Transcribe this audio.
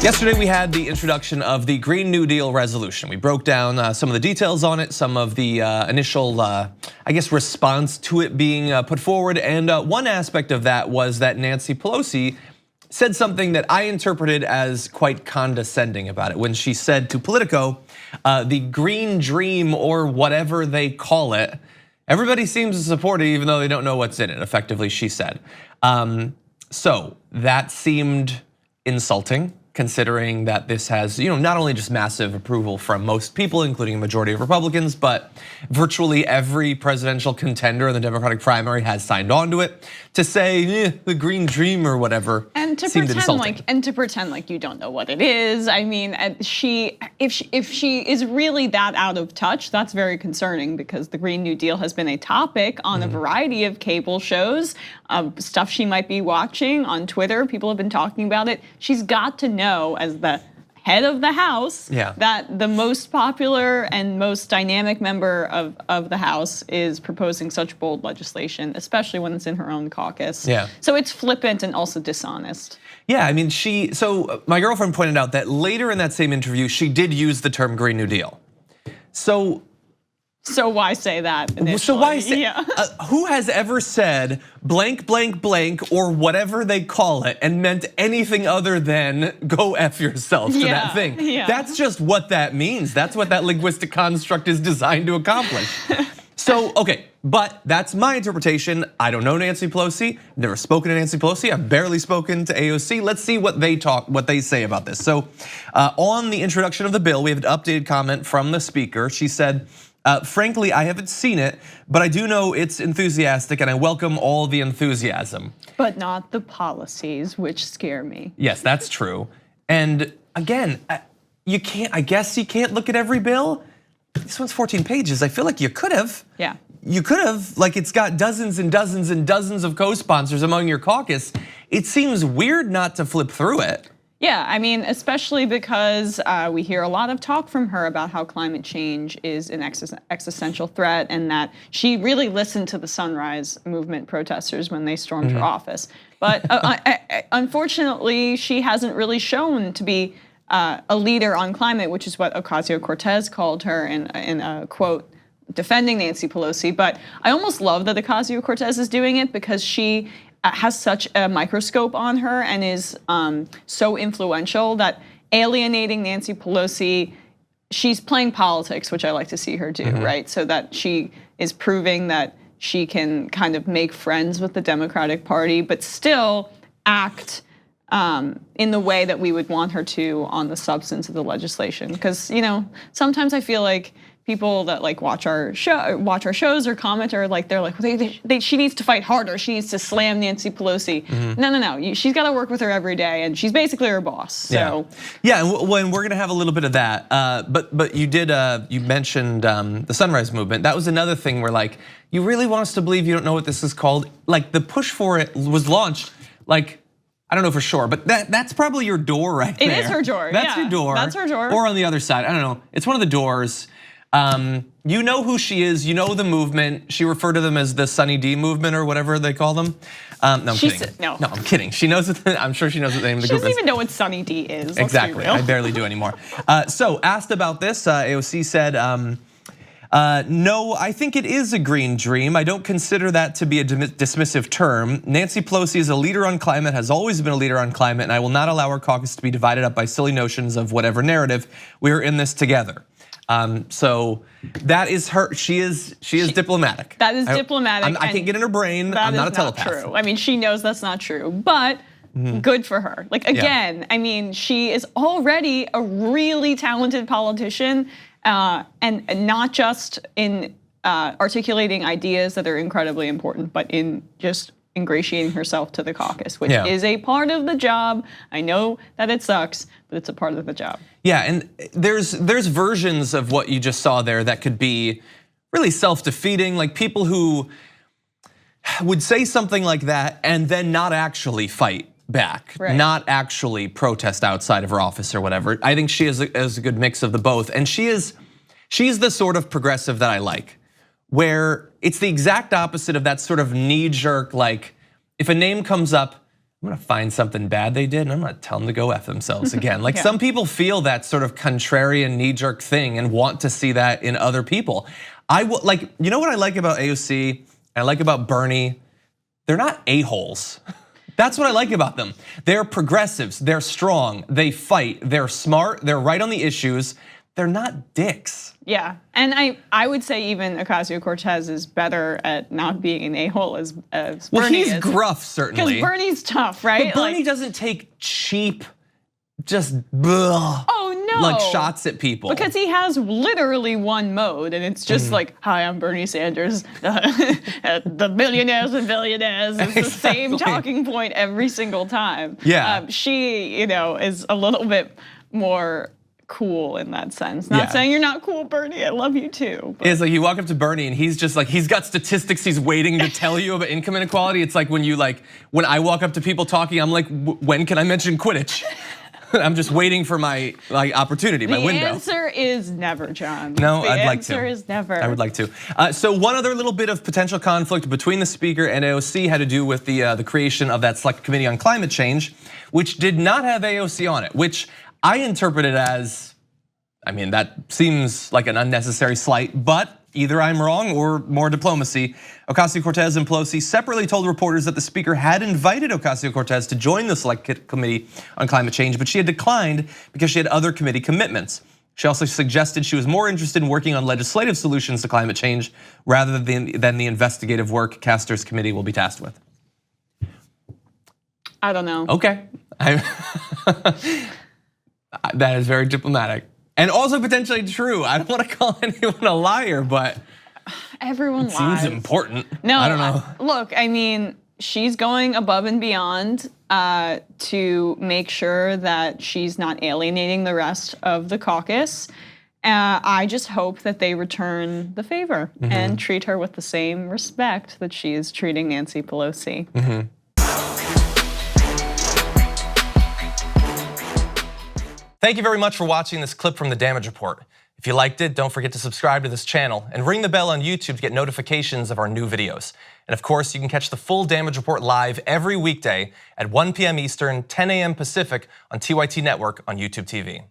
Yesterday we had the introduction of the Green New Deal resolution. We broke down some of the details on it, some of the initial, I guess, response to it being put forward. And one aspect of that was that Nancy Pelosi said something that I interpreted as quite condescending about it when she said to Politico, the green dream or whatever they call it, everybody seems to support it even though they don't know what's in it, effectively she said. So that seemed insulting, considering that this has, not only just massive approval from most people, including a majority of Republicans, but virtually every presidential contender in the Democratic primary has signed on to it. To say the green dream or whatever, and to pretend like you don't know what it is. I mean, if she is really that out of touch, that's very concerning because the Green New Deal has been a topic on a variety of cable shows, stuff she might be watching on Twitter. People have been talking about it. She's got to know, as the head of the House, that the most popular and most dynamic member of the House is proposing such bold legislation, especially when it's in her own caucus. So it's flippant and also dishonest. Yeah, I mean, so my girlfriend pointed out that later in that same interview, she did use the term Green New Deal. So why say that initially? So why say, who has ever said blank, blank, blank, or whatever they call it and meant anything other than go F yourself to that thing? That's just what that means. That's what that linguistic construct is designed to accomplish. So, okay, but that's my interpretation. I don't know Nancy Pelosi, never spoken to Nancy Pelosi. I've barely spoken to AOC. Let's see what they say about this. So on the introduction of the bill, we have an updated comment from the speaker. She said, frankly, I haven't seen it, but I do know it's enthusiastic and I welcome all the enthusiasm. But not the policies, which scare me. Yes, that's true. And again, I guess you can't look at every bill. This one's 14 pages. I feel like you could have. Yeah. You could have, like it's got dozens and dozens and dozens of co-sponsors among your caucus. It seems weird not to flip through it. Yeah, I mean, especially because we hear a lot of talk from her about how climate change is an existential threat and that she really listened to the Sunrise Movement protesters when they stormed her office. But unfortunately, she hasn't really shown to be a leader on climate, which is what Ocasio-Cortez called her in a quote defending Nancy Pelosi. But I almost love that Ocasio-Cortez is doing it because she has such a microscope on her and is so influential that alienating Nancy Pelosi, she's playing politics, which I like to see her do, right? So that she is proving that she can kind of make friends with the Democratic Party, but still act in the way that we would want her to on the substance of the legislation. Because sometimes I feel like people that like watch our shows or comment are like, they're like, she needs to fight harder. She needs to slam Nancy Pelosi. No. She's got to work with her every day, and she's basically her boss. So yeah, and we're gonna have a little bit of that. But you mentioned the Sunrise Movement. That was another thing where like, you really want us to believe you don't know what this is called. Like the push for it was launched like, I don't know for sure, but that's probably your door right there. It is her door. That's your door. That's her door. Or on the other side, I don't know. It's one of the doors. You know who she is. You know the movement. She referred to them as the Sunny D movement or whatever they call them. No, I'm kidding. No, I'm kidding. She knows. I'm sure she knows what the name of the group is. She doesn't even know what Sunny D is. Exactly. I barely do anymore. So asked about this, AOC said, no, I think it is a green dream. I don't consider that to be a dismissive term. Nancy Pelosi is a leader on climate, has always been a leader on climate, and I will not allow our caucus to be divided up by silly notions of whatever narrative. We are in this together. So that is her. She is diplomatic. That is diplomatic. I can't get in her brain. I'm not a telepath. True. I mean, she knows that's not true, but good for her. Like again, I mean, she is already a really talented politician. And not just in articulating ideas that are incredibly important, but in just ingratiating herself to the caucus, which is a part of the job. I know that it sucks, but it's a part of the job. Yeah, and there's versions of what you just saw there that could be really self-defeating, like people who would say something like that and then not actually fight back, not actually protest outside of her office or whatever. I think she is a good mix of the both, and she's the sort of progressive that I like, where it's the exact opposite of that sort of knee-jerk, like if a name comes up, I'm gonna find something bad they did and I'm gonna tell them to go F themselves again. Like some people feel that sort of contrarian knee-jerk thing and want to see that in other people. You know what I like about AOC and I like about Bernie? They're not a-holes. That's what I like about them. They're progressives, they're strong, they fight, they're smart, they're right on the issues. They're not dicks. Yeah, and I would say even Ocasio-Cortez is better at not being an a-hole as Bernie is. Well, he's gruff, certainly. Because Bernie's tough, right? But Bernie doesn't take cheap, just like shots at people. Because he has literally one mode, and it's just like, hi, I'm Bernie Sanders. The millionaires and billionaires. It's the same talking point every single time. Yeah. She, is a little bit more cool in that sense. Not saying you're not cool, Bernie. I love you too. It's like you walk up to Bernie and he's just like, he's got statistics he's waiting to tell you about income inequality. It's like when I walk up to people talking, I'm like, when can I mention Quidditch? I'm just waiting for my opportunity, my window. The answer is never, John. No, I'd like to. The answer is never. I would like to. So one other little bit of potential conflict between the speaker and AOC had to do with the creation of that select committee on climate change, which did not have AOC on it, which I interpret it as, that seems like an unnecessary slight, but either I'm wrong or more diplomacy. Ocasio-Cortez and Pelosi separately told reporters that the speaker had invited Ocasio-Cortez to join the select committee on climate change, but she had declined because she had other committee commitments. She also suggested she was more interested in working on legislative solutions to climate change rather than the investigative work Castor's committee will be tasked with. I don't know. Okay. That is very diplomatic. And also potentially true. I don't want to call anyone a liar, but everyone lies. Seems important. No, I don't know. Look, she's going above and beyond to make sure that she's not alienating the rest of the caucus. I just hope that they return the favor and treat her with the same respect that she is treating Nancy Pelosi. Thank you very much for watching this clip from the Damage Report. If you liked it, don't forget to subscribe to this channel and ring the bell on YouTube to get notifications of our new videos. And of course, you can catch the full Damage Report live every weekday at 1 p.m. Eastern, 10 a.m. Pacific on TYT Network on YouTube TV.